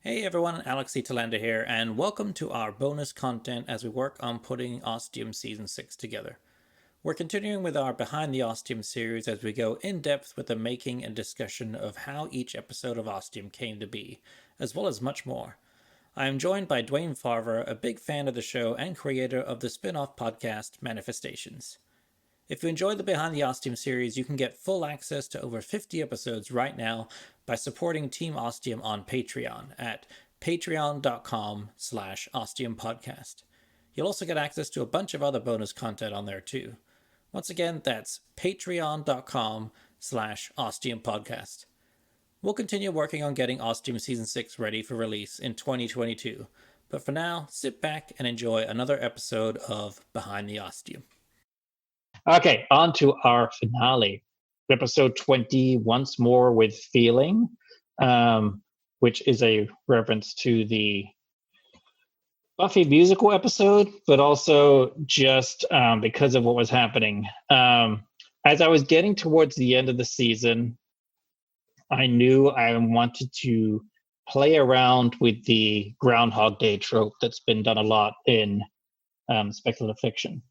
Hey everyone, Alex E. Talander here, and welcome to our bonus content as we work on putting Ostium Season 6 together. We're continuing with our Behind the Ostium series as we go in depth with the making and discussion of how each episode of Ostium came to be, as well as much more. I am joined by Dwayne Farver, a big fan of the show and creator of the spin off podcast Manifestations. If you enjoy the Behind the Ostium series, you can get full access to over 50 episodes right now by supporting Team Ostium on Patreon at patreon.com/ostiumpodcast. You'll also get access to a bunch of other bonus content on there too. Once again, that's patreon.com/ostiumpodcast. We'll continue working on getting Ostium Season 6 ready for release in 2022, but for now, sit back and enjoy another episode of Behind the Ostium. Okay, on to our finale, episode 20, Once More with Feeling, which is a reference to the Buffy musical episode, but also just because of what was happening. As I was getting towards the end of the season, I knew I wanted to play around with the Groundhog Day trope that's been done a lot in speculative fiction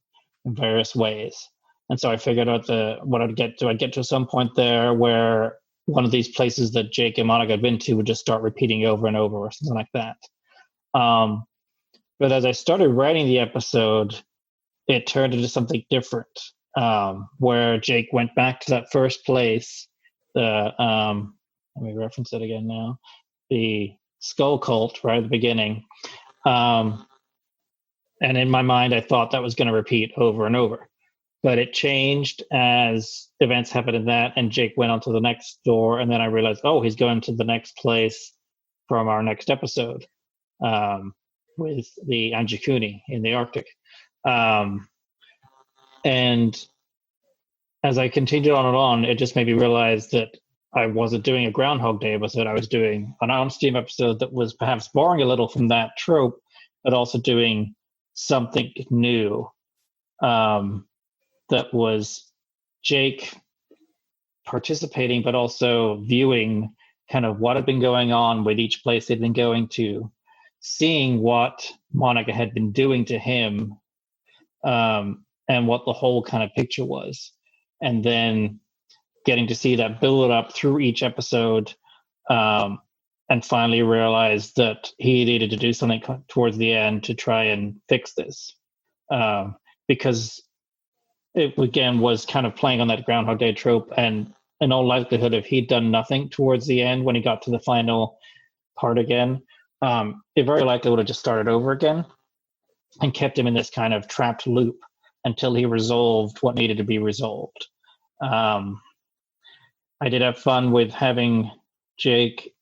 in various ways. And so I figured out what I'd get to. I'd get to some point there where one of these places that Jake and Monica had been to would just start repeating over and over or something like that. But as I started writing the episode, it turned into something different, where Jake went back to that first place. Let me reference it again now. The Skull Cult, right at the beginning. And in my mind, I thought that was going to repeat over and over. But it changed as events happened in that, and Jake went on to the next door, and then I realized, he's going to the next place from our next episode with the Anjikuni in the Arctic. And as I continued on, it just made me realize that I wasn't doing a Groundhog Day episode. I was doing an on-Steam episode that was perhaps borrowing a little from that trope, but also doing something new. That was Jake participating, but also viewing kind of what had been going on with each place they'd been going to, seeing what Monica had been doing to him, and what the whole kind of picture was. And then getting to see that build up through each episode, and finally realize that he needed to do something towards the end to try and fix this. Because it again was kind of playing on that Groundhog Day trope, and in all likelihood, if he'd done nothing towards the end when he got to the final part again, it very likely would have just started over again and kept him in this kind of trapped loop until he resolved what needed to be resolved. I did have fun with having Jake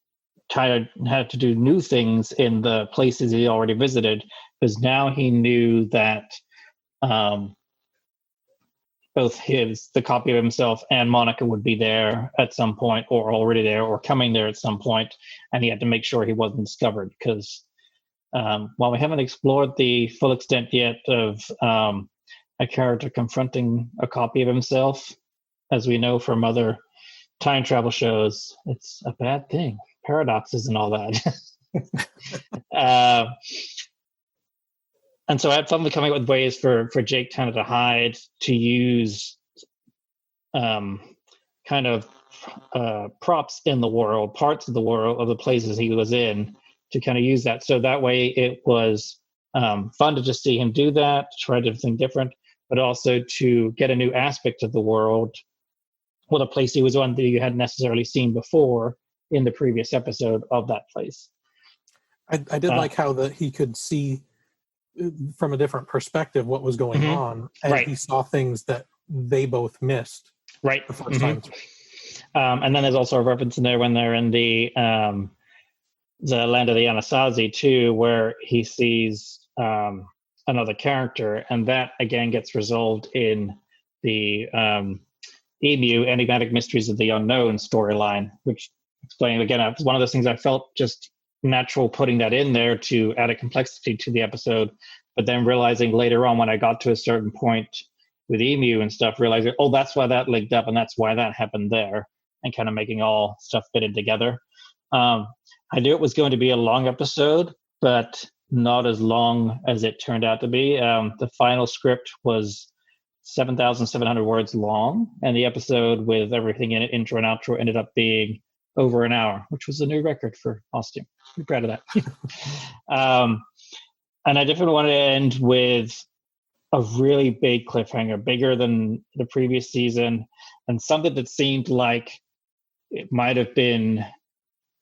kind of had to do new things in the places he already visited, because now he knew that both the copy of himself and Monica would be there at some point, or already there, or coming there at some point, and he had to make sure he wasn't discovered, because while we haven't explored the full extent yet of a character confronting a copy of himself, as we know from other time travel shows, it's a bad thing. Paradoxes and all that. And so I had fun with coming up with ways for Jake kind of to hide, to use kind of props in the world, parts of the world, of the places he was in, to kind of use that. So that way it was fun to just see him do that, try something different, but also to get a new aspect of the world, or the place he was on that you hadn't necessarily seen before in the previous episode of that place. I did like how he could see from a different perspective what was going on, and he saw things that they both missed the first time through. And then there's also a reference in there when they're in the land of the Anasazi too, where he sees another character, and that again gets resolved in the Emu Enigmatic Mysteries of the Unknown storyline, which explained again, it's one of those things I felt just natural putting that in there to add a complexity to the episode, but then realizing later on when I got to a certain point with Emu and stuff, realizing, that's why that linked up and that's why that happened there, and kind of making all stuff fitted together. I knew it was going to be a long episode, but not as long as it turned out to be. The final script was 7,700 words long, and the episode with everything in it, intro and outro, ended up being over an hour, which was a new record for Ostium. I'm proud of that. And I definitely wanted to end with a really big cliffhanger, bigger than the previous season, and something that seemed like it might have been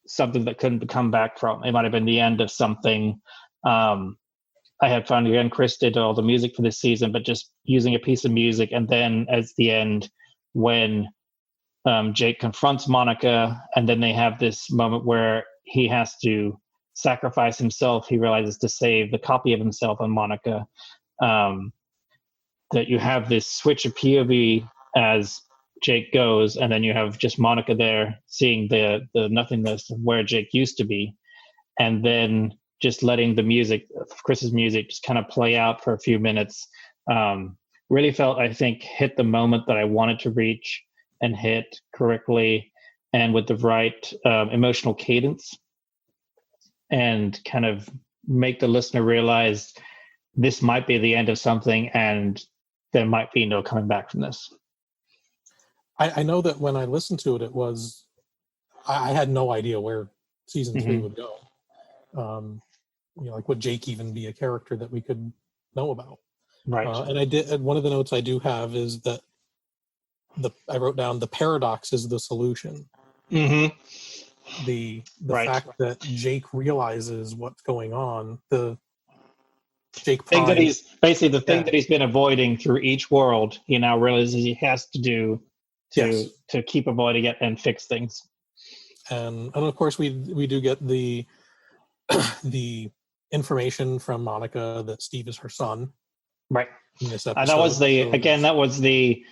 something that couldn't come back from. It might have been the end of something. I had fun again. Chris did all the music for this season, but just using a piece of music, and then as the end, when Jake confronts Monica, and then they have this moment where he has to sacrifice himself. He realizes to save the copy of himself and Monica. That you have this switch of POV as Jake goes, and then you have just Monica there seeing the nothingness of where Jake used to be, and then just letting the music, Chris's music, just kind of play out for a few minutes. Really felt, I think, hit the moment that I wanted to reach and hit correctly, and with the right emotional cadence, and kind of make the listener realize this might be the end of something, and there might be no coming back from this. I know that when I listened to it, I had no idea where season 3 would go. Like, would Jake even be a character that we could know about? Right. And I did. One of the notes I do have is that I wrote down the paradox is the solution. Mm-hmm. The fact that Jake realizes what's going on. The Jake Prime, thing that he's basically the thing that he's been avoiding through each world. He now realizes he has to do to keep avoiding it and fix things. And of course we do get the information from Monica that Steve is her son. Right. In this episode. And that was the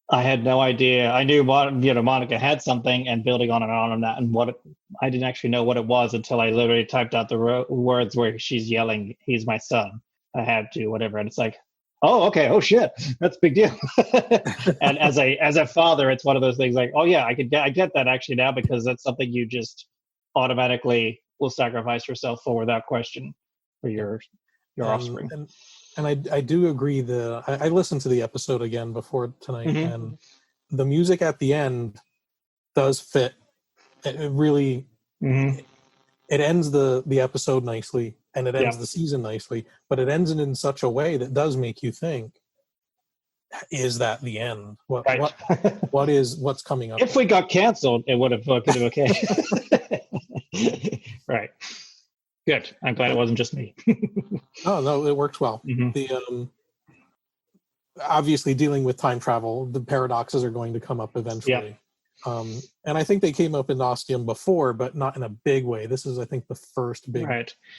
I had no idea. I knew Monica had something, and building on that, and I didn't actually know what it was until I literally typed out the words where she's yelling, "He's my son. I had to," whatever, and it's like, oh, okay, oh shit, that's a big deal. And as a father, it's one of those things like, oh yeah, I get that actually now, because that's something you just automatically will sacrifice yourself for without question for your offspring. And I do agree that I listened to the episode again before tonight, and the music at the end does fit. It really it ends the episode nicely, and it ends the season nicely, but it ends it in such a way that does make you think, is that the end? What's coming up? If we got canceled, it would have been okay. Right. Good. I'm glad it wasn't just me. Oh no, it works well. The obviously dealing with time travel, the paradoxes are going to come up eventually. And I think they came up in Ostium before, but not in a big way. This is, I think, the first big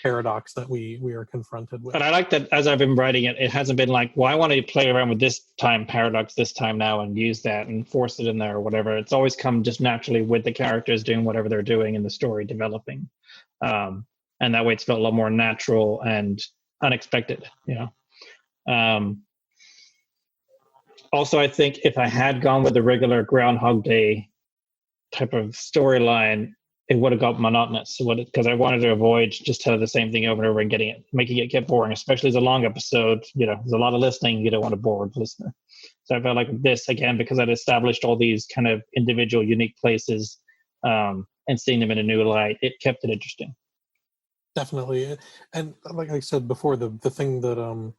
paradox that we are confronted with. And I like that as I've been writing it, it hasn't been like, well, I want to play around with this time paradox this time now and use that and force it in there or whatever. It's always come just naturally with the characters doing whatever they're doing and the story developing. And that way it's felt a lot more natural and unexpected, Also, I think if I had gone with the regular Groundhog Day type of storyline, it would have got monotonous. Because I wanted to avoid just telling the same thing over and over and making it get boring, especially as a long episode. There's a lot of listening. You don't want to bore the listener. So I felt like this, again, because I'd established all these kind of individual, unique places and seeing them in a new light, it kept it interesting. Definitely. And like I said before, the thing that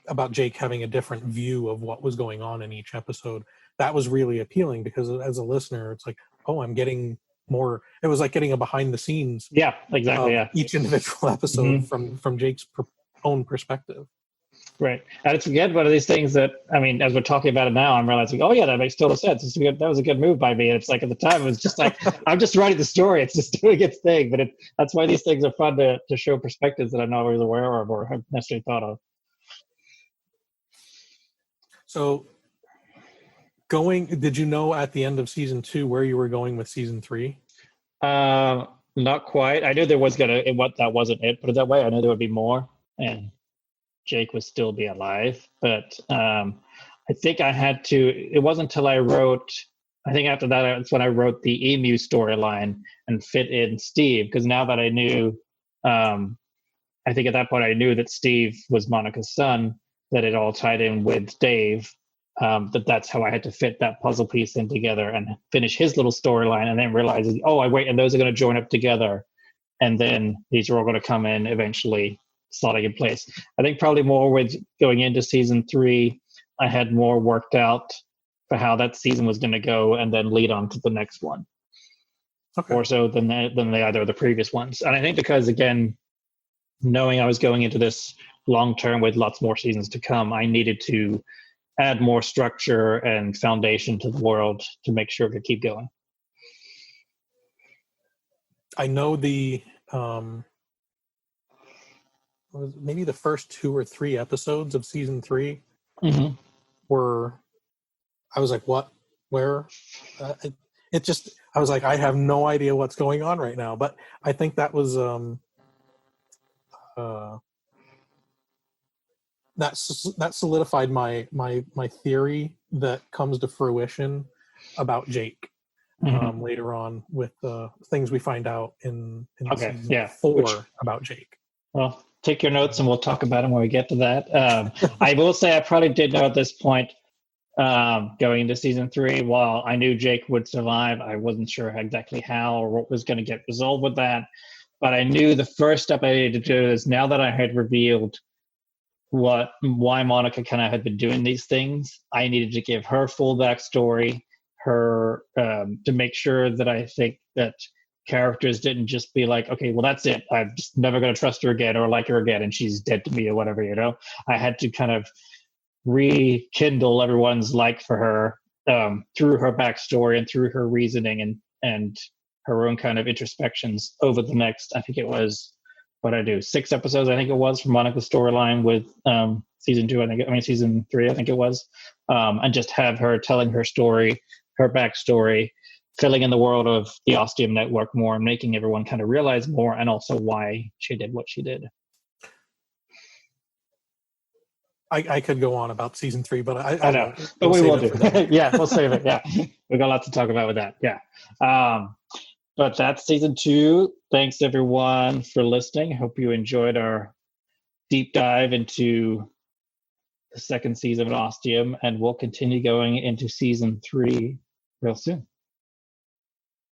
about Jake having a different view of what was going on in each episode, that was really appealing, because as a listener, it's like, oh, I'm getting more. It was like getting a behind the scenes. Yeah, exactly. Each individual episode from Jake's own perspective. Right. And it's again one of these things that, I mean, as we're talking about it now, I'm realizing, oh yeah, that makes total sense. That was a good move by me. And it's like, at the time, it was just like, I'm just writing the story. It's just doing its thing. But that's why these things are fun to show perspectives that I'm not always aware of or have necessarily thought of. So did you know at the end of season 2 where you were going with season 3? Not quite. I knew there was that wasn't it, put it that way. I knew there would be more. And Jake would still be alive, but I think I had to. It wasn't until I wrote I think after that, that's when I wrote the Emu storyline and fit in Steve, because now that I knew, I think at that point I knew that Steve was Monica's son, that it all tied in with Dave, that's how I had to fit that puzzle piece in together and finish his little storyline, and then realizing, and those are going to join up together, and then these are all going to come in eventually, slotting in place. I think probably more with going into season 3, I had more worked out for how that season was going to go, and then lead on to the next one. Okay. More so than the previous ones. And I think because, again, knowing I was going into this long term with lots more seasons to come, I needed to add more structure and foundation to the world to make sure it could keep going. I know maybe the first 2 or 3 episodes of season 3 were, I was like, what, where? I was like, I have no idea what's going on right now. But I think that was that solidified my theory that comes to fruition about Jake later on with things we find out in season 4 about Jake. Well, take your notes and we'll talk about them when we get to that. I will say I probably did know at this point, going into season 3, while I knew Jake would survive, I wasn't sure exactly how or what was going to get resolved with that. But I knew the first step I needed to do is, now that I had revealed why Monica kind of had been doing these things, I needed to give her full backstory, to make sure that I think that characters didn't just be like, okay, well, that's it, I'm just never going to trust her again or like her again and she's dead to me or whatever, I had to kind of rekindle everyone's like for her through her backstory and through her reasoning and her own kind of introspections over the next, I think it was, 6 episodes, I think it was, for Monica's storyline with season 3, I think it was, and just have her telling her story, her backstory, filling in the world of the Ostium Network more and making everyone kind of realize more, and also why she did what she did. I could go on about season 3, but I know, but we will do. Yeah, we'll save it. Yeah, we got lots to talk about with that. Yeah. But that's season 2. Thanks everyone for listening. Hope you enjoyed our deep dive into the second season of Ostium, and we'll continue going into season 3 real soon.